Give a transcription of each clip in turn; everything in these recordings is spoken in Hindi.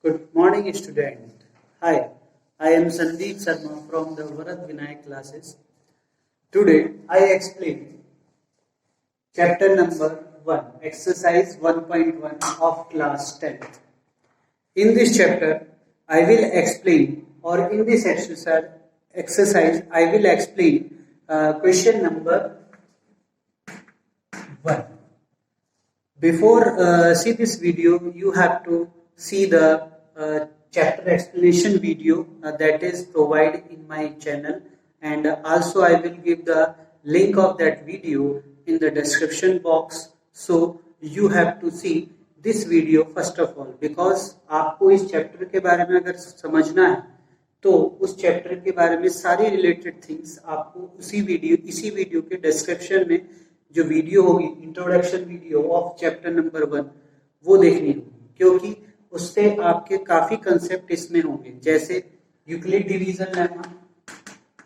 Good morning, student. Hi, I am Sandeep Sharma from the Varat Vinayak classes. Today, I explain chapter number 1, exercise 1.1 of class 10th. In this chapter, I will explain, or in this exercise I will explain question number 1. Before see this video, you have to see the chapter explanation video that is provided in my channel, and also I will give the link of that video in the description box. So you have to see this video first of all, because आपको इस चैप्टर के बारे में अगर समझना है तो उस चैप्टर के बारे में सारी रिलेटेड थिंग्स आपको इसी वीडियो के डिस्क्रिप्शन में जो वीडियो होगी, introduction video of chapter number 1, वो देखनी होगी, क्योंकि उससे आपके काफी कंसेप्ट इसमें होंगे। जैसे यूक्लिड डिवीजन लेमा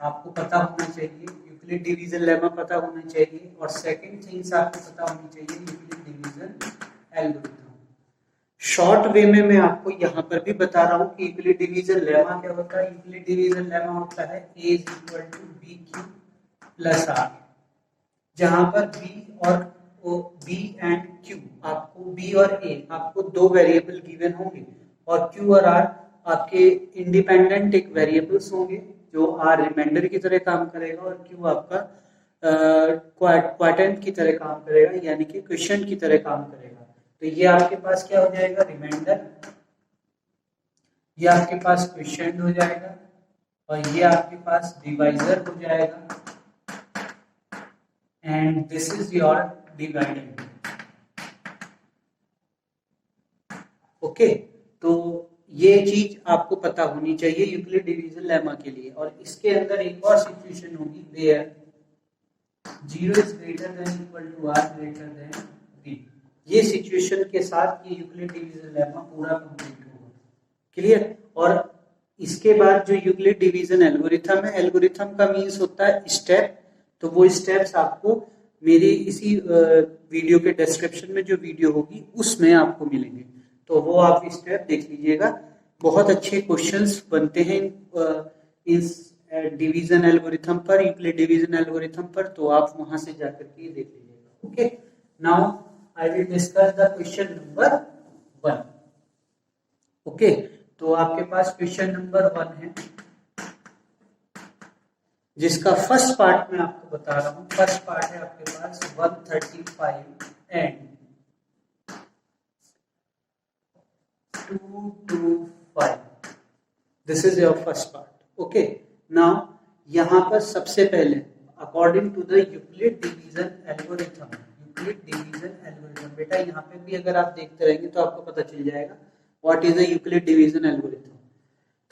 आपको पता होना चाहिए, यूक्लिड डिवीजन लेमा पता होना चाहिए, और सेकंड थिंग्स आपको पता होनी चाहिए Euclid division algorithm. Short way में मैं आपको यहाँ पर भी बता रहा हूँ कि यूक्लिड डिवीजन लेमा क्या होता है। यूक्लिड डिवीजन लेमा होता है A = BQ + R, जहां पर B एंड Q आपको B और A आपको दो वेरिएबल गिवन होंगे, और Q और R आपके इंडिपेंडेंट एक वेरिएबल्स होंगे, जो R रिमाइंडर की तरह काम करेगा और Q आपका क्वाटेंट की तरह काम करेगा, यानी कि क्वेश्चन की तरह काम करेगा। तो ये आपके पास क्या हो जाएगा, रिमाइंडर, ये आपके पास क्वेश्चन हो जाएगा, और ये आपके पास डिवाइजर हो जाएगा, and this is your dividend. Okay, तो ये चीज आपको पता होनी चाहिए यूक्लिड डिवीजन लेमा के लिए। और इसके अंदर एक और सिचुएशन होगी where 0 is greater than equal to r greater than b। ये सिचुएशन के साथ ये यूक्लिड डिवीजन लेमा पूरा कंप्लीट होगा। क्लियर? और इसके बाद जो यूक्लिड डिवीजन एल्गोरिथम है, एल्गोरिथम का मीन्स होता है स्टेप, तो वो स्टेप्स आपको मेरी इसी वीडियो के डिस्क्रिप्शन में जो वीडियो होगी उसमें आपको मिलेंगे, तो वो आप स्टेप देख लीजिएगा। बहुत अच्छे क्वेश्चंस बनते हैं इस डिवीजन एल्गोरिथम पर, यूक्लिड डिवीजन एल्गोरिथम पर, तो आप वहां से जाकर के देख लीजिएगा। Okay, now I will discuss the question number 1। Okay, तो आपके पास क्वेश्चन नंबर 1 है, जिसका फर्स्ट पार्ट मैं आपको बता रहा हूं। फर्स्ट पार्ट है आपके पास 135 and 225। This is your first part. Okay, now यहां पर सबसे पहले according to the Euclid division algorithm, Euclid division algorithm, बेटा यहाँ पे भी अगर आप देखते रहेंगे तो आपको पता चल जाएगा what is the Euclid division algorithm.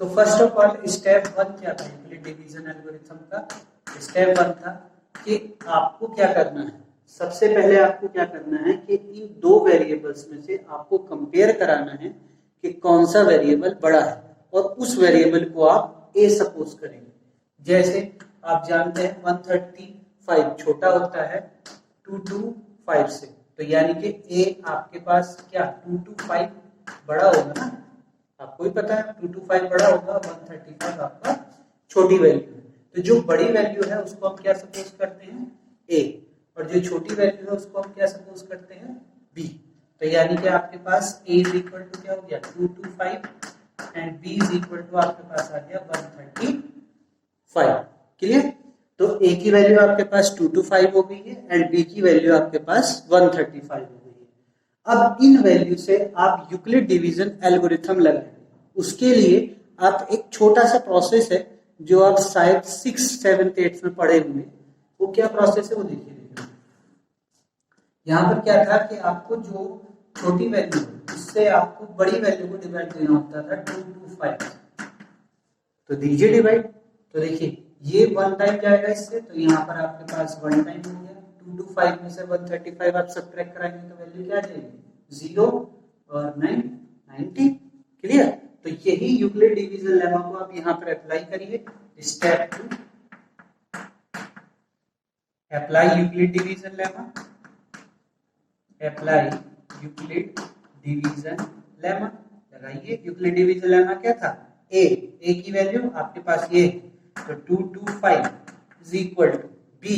तो फर्स्ट ऑफ ऑल स्टेप 1 क्या था यूक्लिड डिवीजन एल्गोरिथम का? स्टेप 1 था कि आपको क्या करना है, सबसे पहले आपको क्या करना है कि इन दो वेरिएबल्स में से आपको कंपेयर कराना है कि कौन सा वेरिएबल बड़ा है, और उस वेरिएबल को आप A सपोज करेंगे। जैसे आप जानते हैं 135 छोटा होता है 225 से, तो यानी कि A आपके पास क्या 225 बड़ा होगा ना, आपको भी पता है 225 बड़ा होगा, 135 आपका छोटी वैल्यू है। तो जो बड़ी वैल्यू है उसको हम क्या सपोज करते हैं A, और जो छोटी वैल्यू है उसको हम क्या सपोज करते हैं B। तो यानी कि आपके पास A इज इक्वल टू क्या हो गया 225 and B is equal to आपके पास आ गया 135। क्लियर? तो A की वैल्यू आपके पास 225 हो गई है एंड B की वैल्यू आपके पास 135 हो गई है। अब इन वैल्यू से आप यूक्लिड डिवीजन एल्गोरिथम लगाएंगे। उसके लिए आप एक छोटा सा प्रोसेस है जो आप शायद 6th 7th 8th में पढ़े होंगे, वो क्या प्रोसेस है वो देखिए। यहाँ पर क्या था कि आपको जो छोटी वैल्यू उससे आपको बड़ी वैल्यू को डिवाइड देना होता था 225, तो दीजिए डिवाइड। तो देखिए ये 1 टाइम जाएगा इससे, तो यहाँ पर आपके पास 1 टाइम हो गया। 225 में से 135 आप सब्ट्रैक्ट कराएंगे तो वैल्यू क्या आ जाएगी 0 और 9 90। क्लियर? तो यही यूक्लिड डिवीजन लेमा को आप यहाँ पर अप्लाई करिए। Step 2, apply Euclid division lemma, apply Euclid division lemma. लगाइए, यूक्लिड डिवीजन लेमा क्या था, ए की वैल्यू आपके पास ये, तो 225 इज इक्वल टू बी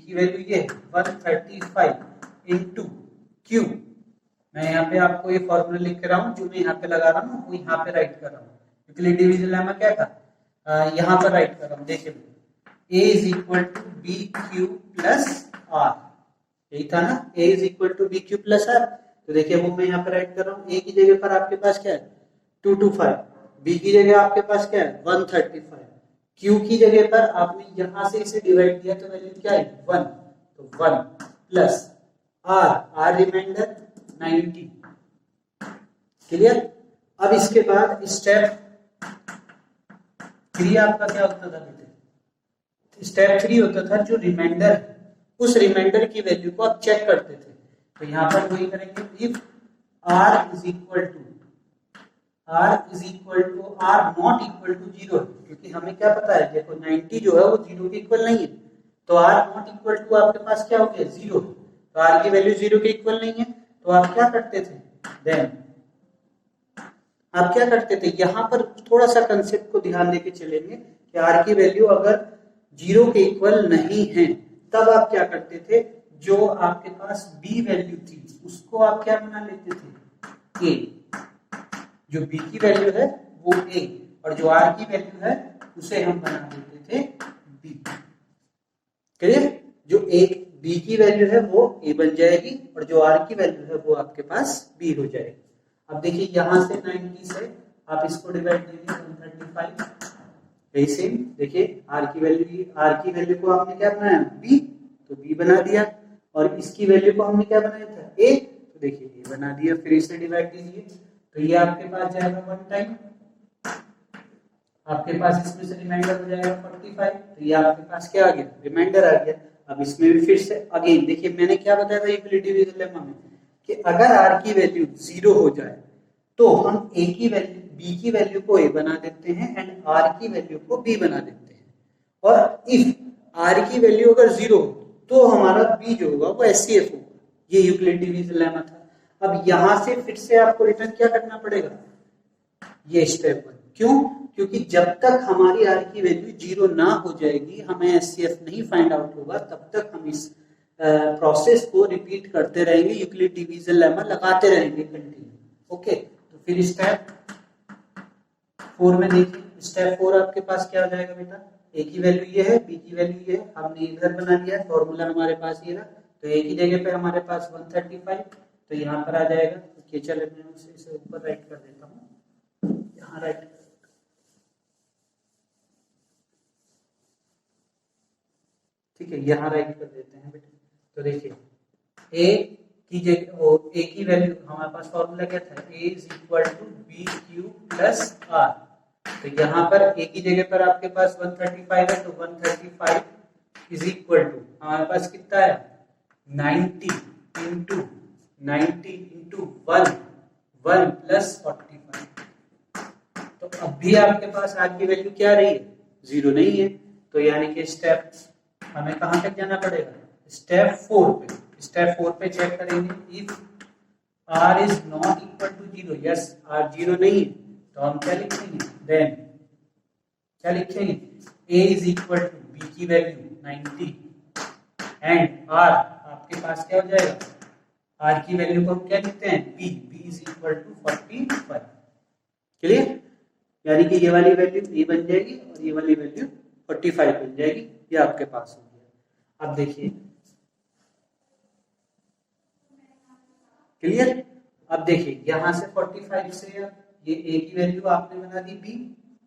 की वैल्यू ये 135 इंटू क्यू। मैं यहाँ पे आपको ये फॉर्मूला लिख के रहा हूँ, जो मैं यहाँ पे लगा रहा हूँ वो यहाँ पे राइट कर रहा हूँ। यूक्लिड डिवीजन लेमा क्या था, यहाँ पर राइट कर रहा हूँ, देखिए a is equal to b q plus r, यही था ना, a is equal to b q plus r. तो देखिए वो मैं यहाँ पर राइट कर रहा हूँ, a की जगह पर आपके पास क्या है 225, b की जगह आपके पास क्या है 135, q की जगह पर आपने यहां से इसे डिवाइड किया तो वैल्यू क्या है 1, तो 1 प्लस r रिमाइंडर 90। क्लियर। अब इसके बाद स्टेप 3 आपका क्या होता था बेटे, स्टेप 3 होता था जो रिमाइंडर, उस रिमाइंडर की वैल्यू को आप चेक करते थे। तो यहाँ पर वही करेंगे, if r is equal to r not equal to 0, क्योंकि हमें क्या पता है, देखो 90 जो है वो 0 के इक्वल नहीं है, तो r नॉट इक्वल टू आपके पास क्या हो गया 0, तो r की वैल्यू 0 के इक्वल नहीं है, तो आप क्या करते थे, देन आप क्या करते थे, यहाँ पर थोड़ा सा कंसेप्ट को ध्यान देके चलेंगे कि r की वैल्यू अगर 0 के इक्वल नहीं है तब आप क्या करते थे, जो आपके पास b वैल्यू थी उसको आप क्या बना लेते थे a, जो b की वैल्यू है वो a, और जो r की वैल्यू है उसे हम बना देते थे b। क्लियर। जो b की वैल्यू है वो a बन जाएगी और जो r की वैल्यू है वो आपके पास b हो जाएगी। अब देखिए यहां से 90 से आप इसको डिवाइड कीजिए 135, यही सेम देखिए r की वैल्यू को आपने क्या बनाया b, तो b बना दिया, और इसकी वैल्यू को हमने क्या बनाया था a, तो देखिए a बना दिया, फिर इसे डिवाइड कीजिए, तो ये आपके पास जाएगा 1 टाइम, आपके पास इसमें से रिमाइंडर हो जाएगा 45, तो ये आपके पास क्या आ गया रिमाइंडर आ गया। अब इसमें भी फिर से अगेन देखिए मैंने क्या बताया था यूक्लिड डिवीजन लेमा में कि अगर r की वैल्यू 0 हो जाए तो हम a की वैल्यू b की वैल्यू को a बना देते हैं एंड r की वैल्यू को b बना देते हैं, और इफ r की वैल्यू अगर 0 हो तो हमारा b जो होगा वो SCF होगा। ये यूक्लिड डिवीजन लेमा था। अब यहां से फिर से आपको रिटर्न क्या करना पड़ेगा, ये स्टेप 1, क्यों, क्योंकि जब तक हमारी r की वैल्यू 0 ना हो जाएगी, हमें SCF नहीं फाइंड आउट होगा, तब तक हम इस प्रोसेस को रिपीट करते रहेंगे, यूक्लिड डिवीजन लेमा लगाते रहेंगे कंटिन्यू। ओके, तो फिर स्टेप 4 में देखिए, स्टेप 4 आपके पास क्या हो जाएगा बेटा, a की वैल्यू ये है, b की वैल्यू ये है, हमने इधर बना लिया, फॉर्मूला हमारे पास ये रहा, तो a की जगह पे हमारे पास 135, तो यहाँ पर आ जाएगा, तो चलो मैं इसे ऊपर राइट कर देता हूँ, यहाँ राइट, ठीक है, यहाँ राइट कर देते हैं बेटा। तो देखिए a की जगह a की वैल्यू हमारे पास फॉर्मूला क्या था, a is equal to b q plus r, तो यहाँ पर a की जगह पर आपके पास 135 है, तो 135 इज इक्वल टू हमारे पास कितना है 90 इंटू 1 प्लस 45, तो अब भी आपके पास r की वैल्यू क्या रही है 0 नहीं है, तो यानी कि स्टेप हमें कहां तक जाना पड़ेगा, स्टेप 4 पे। स्टेप 4 पे चेक करेंगे, if r is not equal to 0, yes r 0 नहीं है, तो हम क्या लिखेंगे, देन क्या लिखेंगे, a is equal to b की वैल्यू 90 एंड r आपके पास क्या हो जाएगा, r की वैल्यू को हम क्या लिखते हैं b is equal to 45। Clear, यानी कि ये वाली वैल्यू a बन जाएगी और ये वाली वैल्यू 45 बन जाएगी, ये आपके पास हो गया। अब देखिए क्लियर, अब देखिए यहां से 45 से ये a की वैल्यू आपने बना दी b,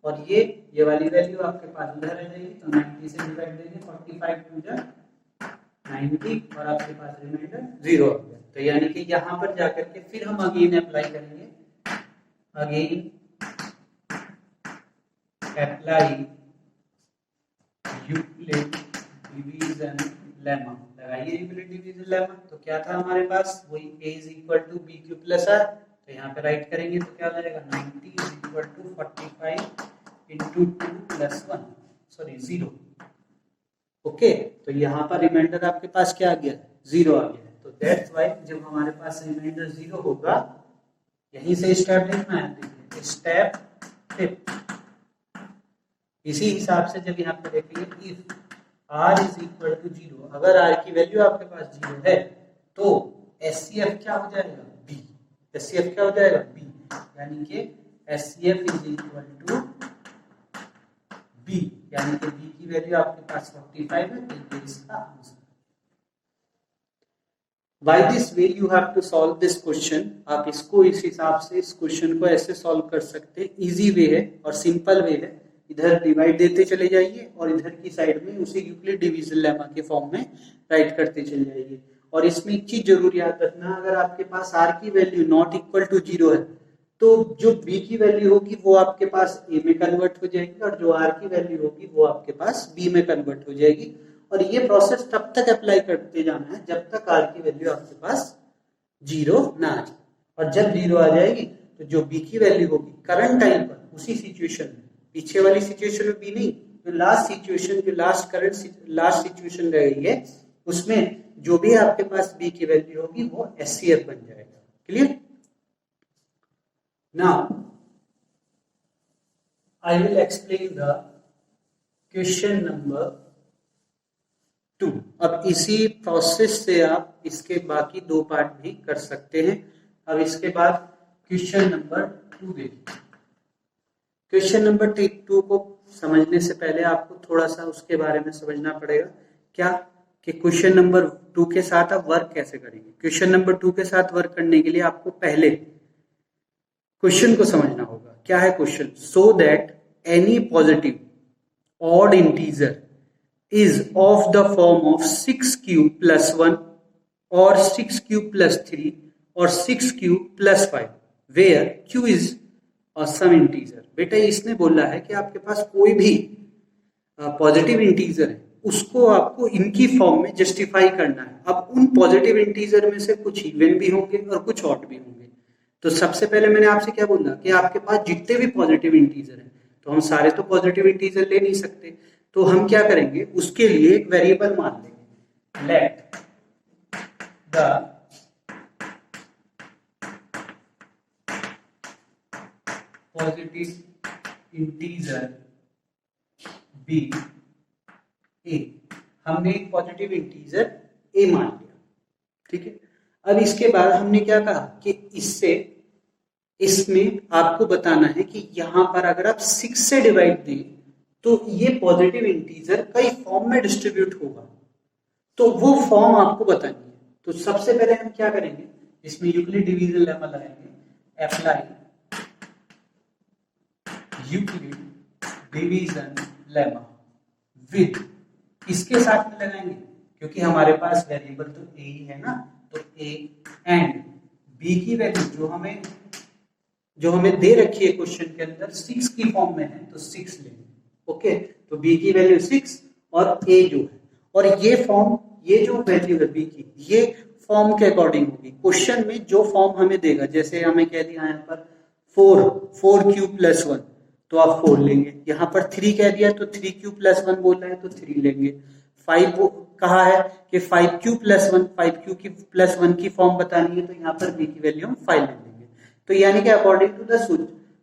और ये वाली वैल्यू आपके पास उधर रह जाएगी, तो 90 से डिवाइड देंगे, 45 टू जा 90 और आपके पास रिमाइंडर 0 हो गया। तो यानी कि यहाँ पर जाकर के फिर हम अगेन अप्लाई करेंगे, again apply Euclid division lemma, लगाइए यूक्लिड डिवीजन लेमा। तो क्या था हमारे पास, वही a is equal to b q plus r, तो यहाँ पे राइट करेंगे तो क्या हो जाएगा 90 is equal to 45 into 2 plus 1 sorry 0। Okay, तो यहाँ पर रिमाइंडर आपके पास क्या आ गया 0 आ गया, तो दैट्स व्हाई जब हमारे पास रिमाइंडर 0 होगा, यहीं से स्टेप लिखना है, देखिए स्टेप फिफ्थ। इसी हिसाब से जब यहाँ पे देखेंगे if r is equal to 0, अगर r की वैल्यू आपके पास 0 है तो SCF क्या हो जाएगा b। SCF क्या हो जाएगा b, यानी कि SCF is equal to b, यानी कि b की वैल्यू आपके पास 45 है, तो ये इसका answer. By this way you have to solve this question। आप इसको इस हिसाब से इस क्वेश्चन को ऐसे सॉल्व कर सकते हैं। इजी वे है और सिंपल वे है। इधर डिवाइड देते चले जाइए और इधर की साइड में उसे यूक्लिड डिवीजन लेमा के फॉर्म में राइट करते चले जाइए। और इसमें एक चीज जरूर याद रखना, अगर आपके पास r की वैल्यू नॉट इक्वल टू 0 है तो जो b की वैल्यू होगी वो आपके पास a में कन्वर्ट हो जाएगी और जो r की वैल्यू होगी वो आपके पास b में कन्वर्ट हो जाएगी। और ये प्रोसेस तब तक अप्लाई करते जाना है जब तक r की वैल्यू आपके पास 0 ना आ जाए। और जब 0 आ जाएगी तो जो b की वैल्यू होगी करंट टाइम पर उसी सिचुएशन में, पीछे वाली सिचुएशन में b नहीं, जो लास्ट सिचुएशन, जो लास्ट सिचुएशन रह गई है उसमें जो भी आपके पास b की वैल्यू होगी वो SCF बन जाएगा। Clear? Now I will explain the question number 2। अब इसी प्रोसेस से आप इसके बाकी 2 पार्ट भी कर सकते हैं। अब इसके बाद क्वेश्चन नंबर 2 देखिए। क्वेश्चन नंबर 2 को समझने से पहले आपको थोड़ा सा उसके बारे में समझना पड़ेगा, क्या कि क्वेश्चन नंबर 2 के साथ आप वर्क कैसे करेंगे। क्वेश्चन नंबर 2 के साथ वर्क करने के लिए आपको पहले क्वेश्चन को समझना होगा। क्या है question? So that any positive odd integer is of the form of 6 cube plus 1 or 6 cube plus 3 or 6 cube plus 5 where q is a some integer। बेटा इसने बोला है कि आपके पास कोई भी पॉजिटिव इंटीजर है उसको आपको इनकी फॉर्म में जस्टिफाई करना है। अब उन पॉजिटिव इंटीजर में से कुछ इवन भी होंगे और कुछ ऑड भी होंगे। तो सबसे पहले मैंने आपसे क्या बोला कि आपके पास जितने भी पॉजिटिव इंटीजर हैं, तो हम सारे तो पॉजिटिव इंटीजर ले नहीं सकते, तो हम क्या करेंगे उसके लिए एक वेरिएबल मान लेंगे। Let the positive integer be A. हमने एक पॉजिटिव इंटीजर ए मान लिया, ठीक है। अब इसके बाद हमने क्या कहा कि इसमें आपको बताना है कि यहां पर अगर आप 6 से डिवाइड दें तो ये पॉजिटिव इंटीजर कई फॉर्म में डिस्ट्रीब्यूट होगा, तो वो फॉर्म आपको बतानी है। तो सबसे पहले हम क्या करेंगे, इसमें यूक्लिड डिवीजन लेमा लगाएंगे। Apply Euclid division lemma with, इसके साथ में लगाएंगे क्योंकि हमारे पास वेरिएबल तो ए ही है ना, तो ए एंड बी की वैल्यू जो हमें दे रखी है क्वेश्चन के अंदर 6 की फॉर्म में है, तो 6 लेंगे। ओके, तो b की वैल्यू 6 और a जो है, और ये फॉर्म, ये जो वैल्यू है b की, ये फॉर्म के अकॉर्डिंग होगी। क्वेश्चन में जो फॉर्म हमें देगा, जैसे हमें कह दिया यहाँ पर 4 क्यूब प्लस 1, तो आप 4 लेंगे। यहाँ पर 3 कह दिया तो 3 क्यूब प्लस 1 बोल रहे हैं तो 3 लेंगे। 5 कहा है कि 5 क्यूब प्लस 1, 5 क्यूब की प्लस 1 की फॉर्म बतानी है, तो यहाँ पर b की वैल्यू हम 5 ले लेंगे। तो यानी कि अकॉर्डिंग टू द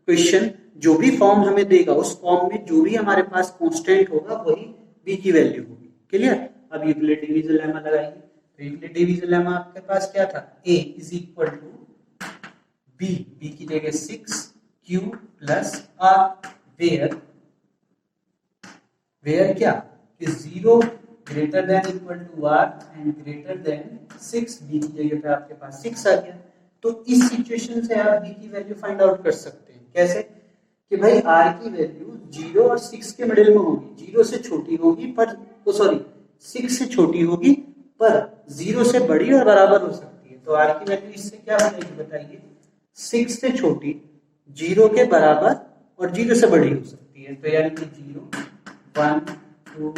क्वेश्चन जो भी फॉर्म हमें देगा उस फॉर्म में जो भी हमारे पास कांस्टेंट होगा वही b की वैल्यू होगी। क्लियर? अब यूक्लिड डिवीजन लेमा लगाइए। तो यूक्लिड डिवीजन लेमा आपके पास क्या था, a is equal to b की जगह 6 q प्लस r वेयर क्या कि 0 greater than equal to r and greater than 6, b की जगह पे आपके पास 6 आ गया। तो इस सिचुएशन से आप b की वैल्यू फाइंड आउट कर सकते हैं। कैसे? कि भाई r की वैल्यू 0 और 6 के मिडिल में होगी, 0 से छोटी होगी पर 6 से छोटी होगी पर 0 से बड़ी और बराबर हो सकती है। तो r की वैल्यू इससे क्या हो जाएगी बताइए, 6 से छोटी, 0 के बराबर और 0 से बड़ी हो सकती है। तो यानी कि 0, 1, 2,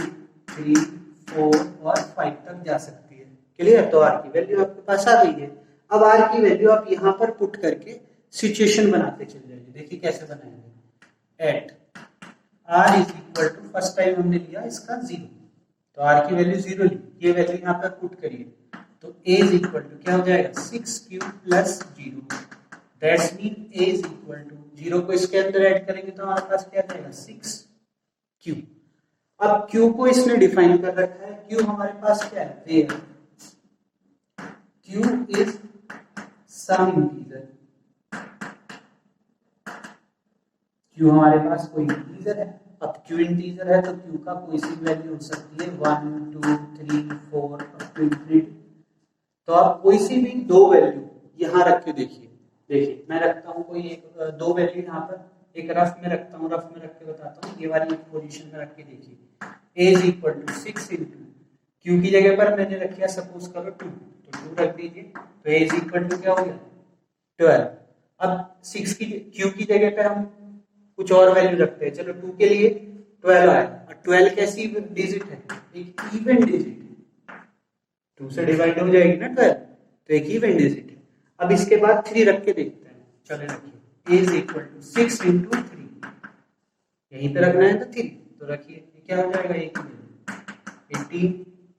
3, 4 और 5 तक जा सकती है। क्लियर? तो r की वैल्यू आपके पास आ गई है। अब r की वैल्यू आप यहाँ पर पुट करके सिचुएशन बनाते चले जाइए। देखिए कैसे बनाएंगे। At r is equal to, first time हमने लिया इसका 0, तो r की वैल्यू 0 ली, ये वैल्यू यहाँ पर पुट करिए, तो a इज इक्वल टू क्या हो जाएगा, 6 cube plus 0, that's mean a is equal to 0 को इसके अंदर ऐड करेंगे तो हमारे पास क्या जाएगा 6q। अब q को इसने डिफाइन कर रखा है, q हमारे पास क्या है, where q is some integer, q हमारे पास कोई इंटीजर है। अब q इंटीजर है तो q का कोई सी वैल्यू हो सकती है 1 2 3 4 अप टू इंफिनिटी। तो आप कोई सी भी दो वैल्यू यहां रख के देखिए, मैं रखता हूं कोई एक दो वैल्यू यहाँ पर, एक रफ में रखता हूँ, रफ में रख के बताता हूँ, ये वाली एक पोजीशन में रख के देखिए, a is equal to 6 into q की जगह पर मैंने रखा सपोज करो 2, तो 2 रख दीजिए, तो a इज इक्वल टू क्या हो गया 12। अब 6 की क्यू की जगह पर हम कुछ और वैल्यू रखते हैं, चलो 2 के लिए 12 आया, और 12 कैसी डिजिट है, एक इवन डिजिट है, 2 से डिवाइड हो जाएगी ना 12, तो एक इवन डिजिट है। अब इसके बाद 3 रख के देखते हैं, चले रखिए a is equal to 6 into 3, यहीं पे रखना है तो 3, तो रखिए क्या हो जाएगा, एक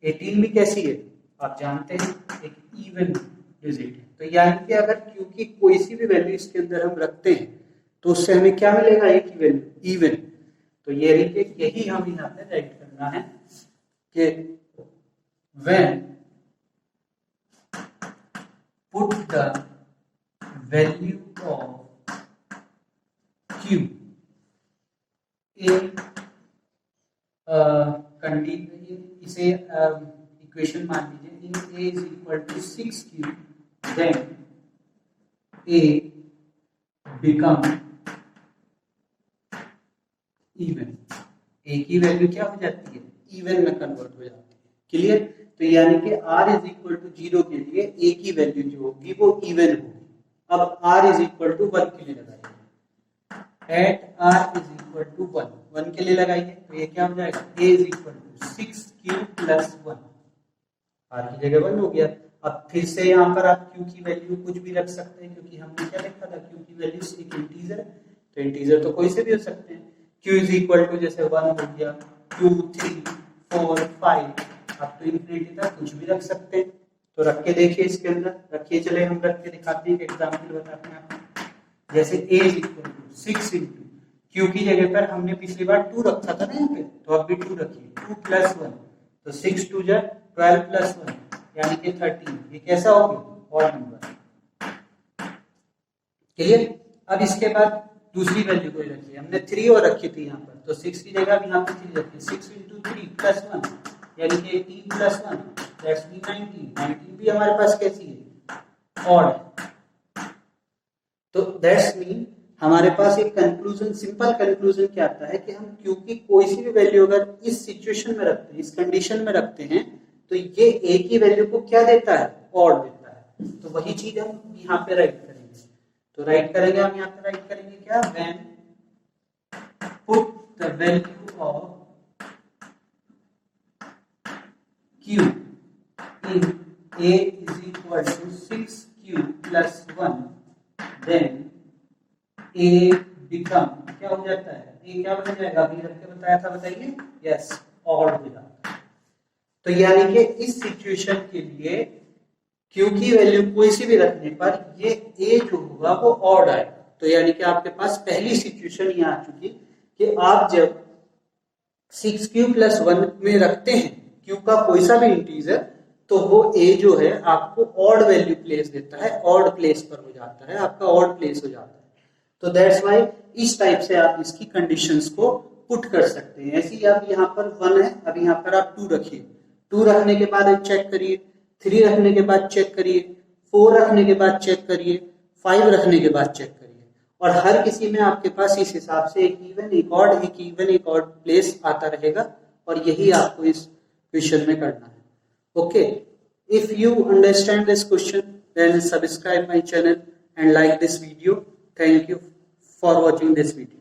18 भी कैसी है आप जानते हैं, एक इवन डिजिट है। तो यानी कि अगर q की कोई सी भी वैल्यू इसके अंदर हम रखते हैं तो उससे हमें क्या मिलेगा, एक ही वैल्यू इवन। तो यही हम यहाँ पे राइट करना है कि when put the value of q in इसे इक्वेशन मान लीजिए, इन a is equal to 6q, then a become even, a की वैल्यू क्या हो जाती है, इवन में कन्वर्ट हो जाती है। क्लियर? तो यानी कि r इज इक्वल टू 0 के लिए a की वैल्यू जो होगी वो इवन होगी। अब r इज इक्वल टू 1 के लिए लगाइए, at r is equal to 1 के लिए लगाइए, तो ये क्या हो जाएगा, a is equal to 6q plus 1, r की जगह 1 हो गया। अब फिर से यहाँ पर आप q की वैल्यू कुछ भी रख सकते हैं, क्योंकि हमने क्या लिखा था, q की वैल्यू एक इंटीजर है, तो इंटीजर तो कोई से भी हो सकते हैं। q इज इक्वल टू जैसे 1 हो गया, 2 3 4 5 आप तो इंफिनिटी तक कुछ भी रख सकते हैं। तो रख के देखिए, इसके अंदर रखिए, चले हम रख के दिखाते हैं, एग्जाम्पल बताते हैं आपको। जैसे a is equal to 6 into q की जगह पर हमने पिछली बार 2 रखा था ना यहाँ पे, तो अब भी 2 रखिए, 2 प्लस 1, तो 6 2 जा 12 प्लस 1 यानी कि 13, ये कैसा हो गया, ऑड नंबर। क्लियर? अब इसके बाद दूसरी वैल्यू कोई रखिए, हमने 3 और रखी थी यहाँ पर, तो 6 की जगह यहाँ पे 3 रखिए, 6 इंटू 3 प्लस 1 यानी कि 18 प्लस 1 दैट्स मीन 19 भी हमारे पास कैसी है, ऑड। तो दैट्स मीन हमारे पास एक कंक्लूजन, सिंपल कंक्लूजन क्या आता है कि हम क्यू की कोई सी भी वैल्यू अगर इस सिचुएशन में रखते हैं, इस कंडीशन में रखते हैं, तो ये ए की वैल्यू को क्या देता है, ऑड देता है। तो वही चीज हम यहाँ पे राइट करेंगे, तो राइट करेंगे हम यहाँ पे राइट करेंगे क्या, when put the value of q in a is equal to 6q plus 1, then a become क्या हो जाता है, a क्या बन जाएगा, अभी रख के बताया था, बताइए, यस, ऑड हो जाता है। तो यानी कि इस सिचुएशन के लिए q की वैल्यू कोई सी भी रखने पर ये a जो होगा वो ऑड आएगा। तो यानी कि आपके पास पहली सिचुएशन ये आ चुकी कि आप जब 6q प्लस 1 में रखते हैं q का कोई सा भी इंटीजर, तो वो a जो है आपको ऑड वैल्यू प्लेस देता है, ऑड प्लेस पर हो जाता है, आपका ऑड प्लेस हो जाता है। तो दैट्स व्हाई इस टाइप से आप इसकी कंडीशंस को पुट कर सकते हैं। ऐसे ही आप यहाँ पर 1 है, अब यहाँ पर आप 2 रखिए, 2 रखने के बाद चेक करिए, 3 रखने के बाद चेक करिए, 4 रखने के बाद चेक करिए, 5 रखने के बाद चेक करिए, और हर किसी में आपके पास इस हिसाब से एक इवन एक ऑड, एक इवन एक ऑड प्लेस आता रहेगा, और यही आपको इस क्वेश्चन में करना है। Okay, if you understand this question then subscribe my channel and like this video. Thank you for watching this video.